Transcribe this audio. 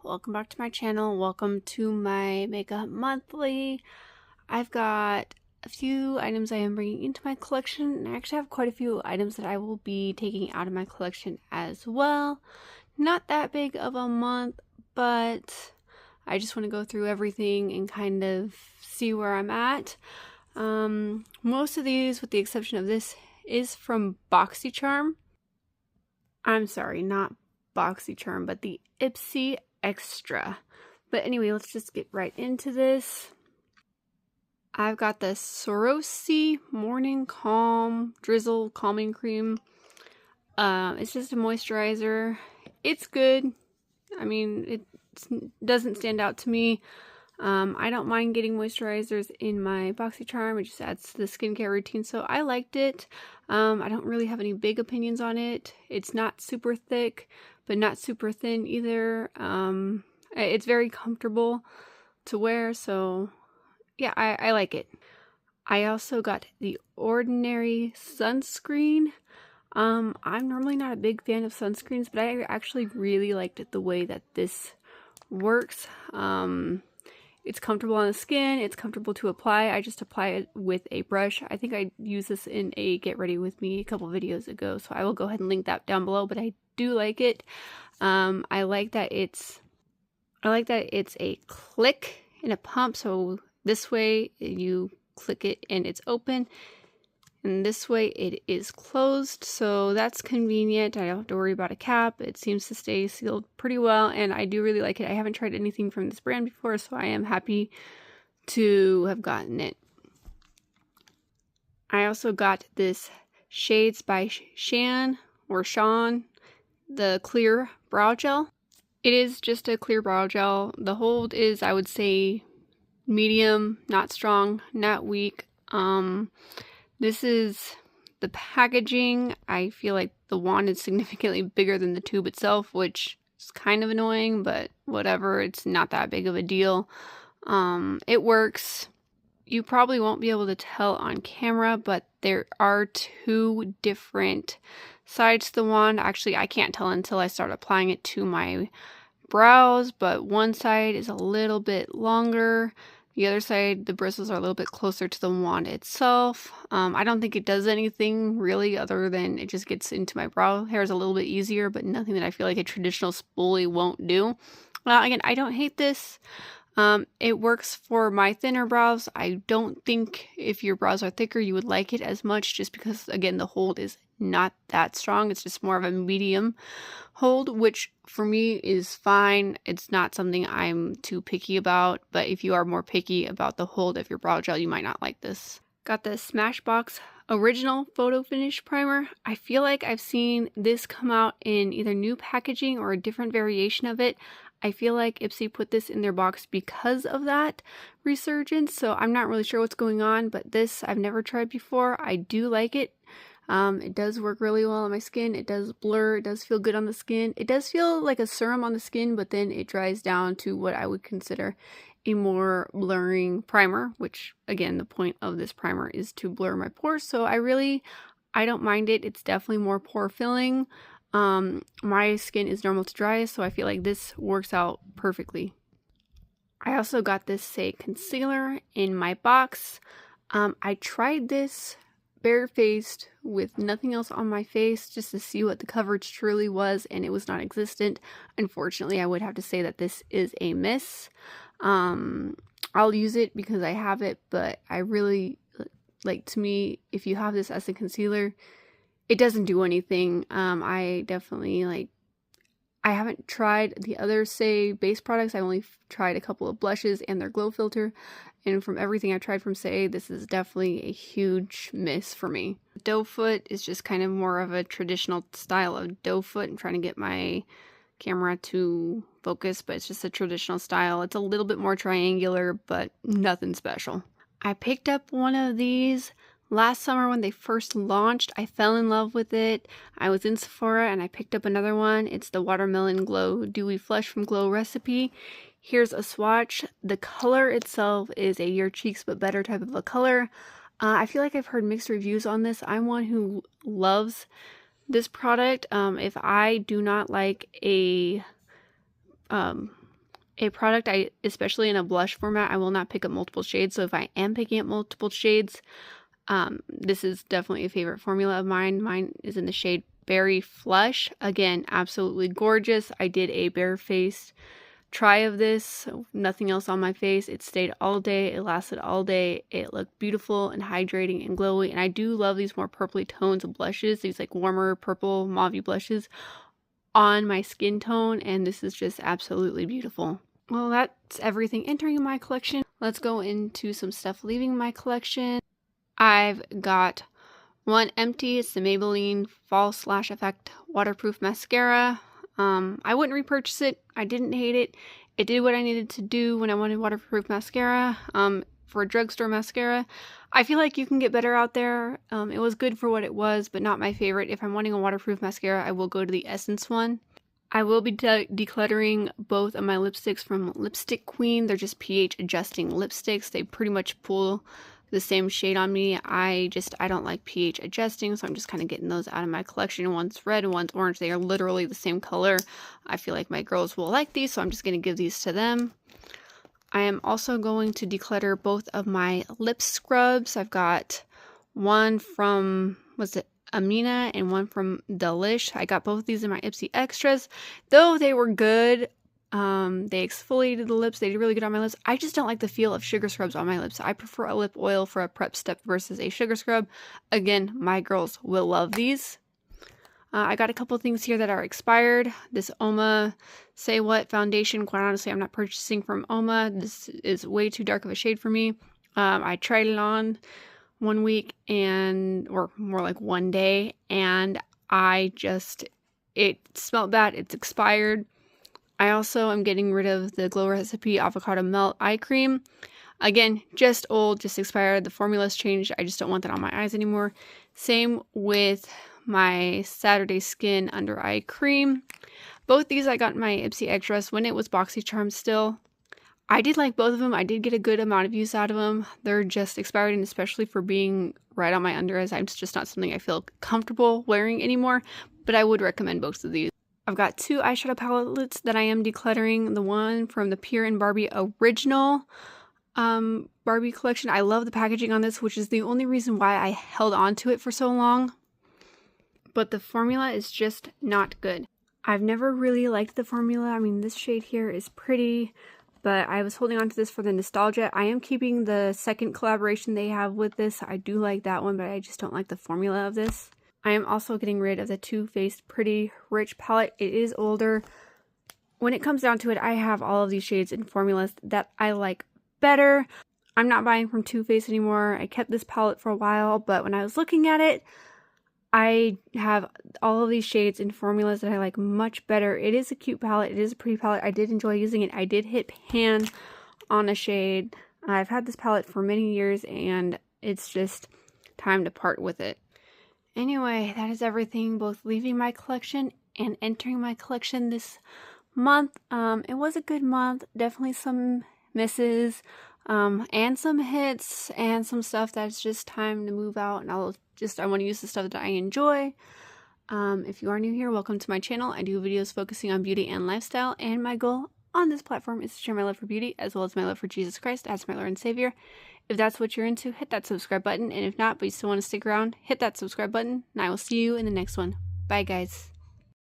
welcome back to my channel. Welcome to my makeup monthly. I've got a few items I am bringing into my collection, and I actually have quite a few items that I will be taking out of my collection as well. Not that big of a month, but I just want to go through everything and kind of see where I'm at. Most of these, with the exception of this, is from BoxyCharm. I'm sorry, not BoxyCharm, but the Ipsy Extra. But anyway, let's just get right into this. I've got the Soroci Morning Calm Drizzle Calming Cream. It's just a moisturizer. It's good. I mean, it doesn't stand out to me. I don't mind getting moisturizers in my BoxyCharm. It just adds to the skincare routine, so I liked it. I don't really have any big opinions on it. It's not super thick, but not super thin either. It's very comfortable to wear, so yeah, I like it. I also got the Ordinary Sunscreen. I'm normally not a big fan of sunscreens, but I actually really liked it the way that this works. It's comfortable on the skin, it's comfortable to apply. I just apply it with a brush. I think I used this in a Get Ready With Me a couple videos ago, so I will go ahead and link that down below, but I do like it. I like that it's a click and a pump, so this way you click it and it's open, and this way it is closed, so that's convenient. I don't have to worry about a cap. It seems to stay sealed pretty well, and I do really like it. I haven't tried anything from this brand before, so I am happy to have gotten it. I also got this Shades by Shan, or Shan, the clear brow gel. It is just a clear brow gel. The hold is, I would say, medium, not strong, not weak. This is the packaging. I feel like the wand is significantly bigger than the tube itself, which is kind of annoying, but whatever. It's not that big of a deal. It works. You probably won't be able to tell on camera, but there are two different sides to the wand. Actually, I can't tell until I start applying it to my brows, but one side is a little bit longer. The other side, the bristles are a little bit closer to the wand itself. I don't think it does anything really other than it just gets into my brow hairs a little bit easier, but nothing that I feel like a traditional spoolie won't do. Again, I don't hate this. It works for my thinner brows. I don't think if your brows are thicker, you would like it as much, just because, again, the hold is not that strong. It's just more of a medium hold, which for me is fine. It's not something I'm too picky about, but if you are more picky about the hold of your brow gel, you might not like this. Got the Smashbox Original Photo Finish Primer. I feel like I've seen this come out in either new packaging or a different variation of it. I feel like Ipsy put this in their box because of that resurgence, so I'm not really sure what's going on, but this I've never tried before. I do like it. It does work really well on my skin. It does blur. It does feel good on the skin. It does feel like a serum on the skin, but then it dries down to what I would consider a more blurring primer, which, again, the point of this primer is to blur my pores, so I don't mind it. It's definitely more pore filling. My skin is normal to dry, so I feel like this works out perfectly. I also got this Saie concealer in my box. I tried this barefaced with nothing else on my face just to see what the coverage truly was, and it was non-existent. Unfortunately, I would have to say that this is a miss. I'll use it because I have it, but I really, like, to me, if you have this as a concealer, it doesn't do anything. I definitely, I haven't tried the other Saie base products. I only tried a couple of blushes and their glow filter. And from everything I've tried from Saie, this is definitely a huge miss for me. Doe foot is just kind of more of a traditional style of doe foot. I'm trying to get my camera to focus, but it's just a traditional style. It's a little bit more triangular, but nothing special. I picked up one of these last summer when they first launched. I fell in love with it. I was in Sephora and I picked up another one. It's the Watermelon Glow Dewy Flush from Glow Recipe. Here's a swatch. The color itself is a Your Cheeks But Better type of a color. I feel like I've heard mixed reviews on this. I'm one who loves this product. If I do not like a a product especially in a blush format, I will not pick up multiple shades. So if I am picking up multiple shades, this is definitely a favorite formula of mine. Mine is in the shade Berry Flush. Again, absolutely gorgeous. I did a bare-faced try of this, so nothing else on my face. It stayed all day. It lasted all day. It looked beautiful and hydrating and glowy. And I do love these more purpley tones of blushes, these like warmer purple mauve blushes on my skin tone, and this is just absolutely beautiful. Well, that's everything entering my collection. Let's go into some stuff leaving my collection. I've got one Empty. It's the Maybelline Fall Slash Effect Waterproof Mascara. I wouldn't repurchase it. I didn't hate it. It did what I needed to do when I wanted waterproof mascara. For a drugstore mascara, I feel like you can get better out there. It was good for what it was, but not my favorite. If I'm wanting a waterproof mascara, I will go to the Essence one. I will be decluttering both of my lipsticks from Lipstick Queen. They're just pH adjusting lipsticks. They pretty much pull the same shade on me. I don't like pH adjusting, so I'm just kind of getting those out of my collection. One's red and one's orange. They are literally the same color. I feel like my girls will like these, so I'm just going to give these to them. I am also going to declutter both of my lip scrubs. I've got one from, Amina, and one from Delish. I got both of these in my Ipsy Extras. Though they were good, they exfoliated the lips. They did really good on my lips. I just don't like the feel of sugar scrubs on my lips. I prefer a lip oil for a prep step versus a sugar scrub. Again, my girls will love these. I got a couple things here that are expired. This Oma Say What foundation, quite honestly, I'm not purchasing from Oma. This is way too dark of a shade for me. I tried it on one week or more like one day, and it smelled bad. It's expired. I also am getting rid of the Glow Recipe Avocado Melt Eye Cream. Again, just old, just expired. The formula's changed. I just don't want that on my eyes anymore. Same with my Saturday Skin Under Eye Cream. Both these I got in my Ipsy Extras when it was BoxyCharm still. I did like both of them. I did get a good amount of use out of them. They're just expired, and especially for being right on my under eyes, it's just not something I feel comfortable wearing anymore, but I would recommend both of these. I've got two eyeshadow palettes that I am decluttering. The one from the Pure and Barbie Original Barbie collection. I love the packaging on this, which is the only reason why I held on to it for so long. But the formula is just not good. I've never really liked the formula. I mean, this shade here is pretty, but I was holding on to this for the nostalgia. I am keeping the second collaboration they have with this. I do like that one, but I just don't like the formula of this. I am also getting rid of the Too Faced Pretty Rich palette. It is older. When it comes down to it, I have all of these shades and formulas that I like better. I'm not buying from Too Faced anymore. I kept this palette for a while, but when I was looking at it, I have all of these shades and formulas that I like much better. It is a cute palette. It is a pretty palette. I did enjoy using it. I did hit pan on a shade. I've had this palette for many years, and it's just time to part with it. Anyway, that is everything, both leaving my collection and entering my collection this month. It was a good month. Definitely some misses, and some hits, and some stuff that's just time to move out, and I want to use the stuff that I enjoy. If you are new here, welcome to my channel. I do videos focusing on beauty and lifestyle, and my goal on this platform is to share my love for beauty as well as my love for Jesus Christ as my Lord and Savior. If that's what you're into, hit that subscribe button, and if not, but you still want to stick around, hit that subscribe button, and I will see you in the next one. Bye, guys.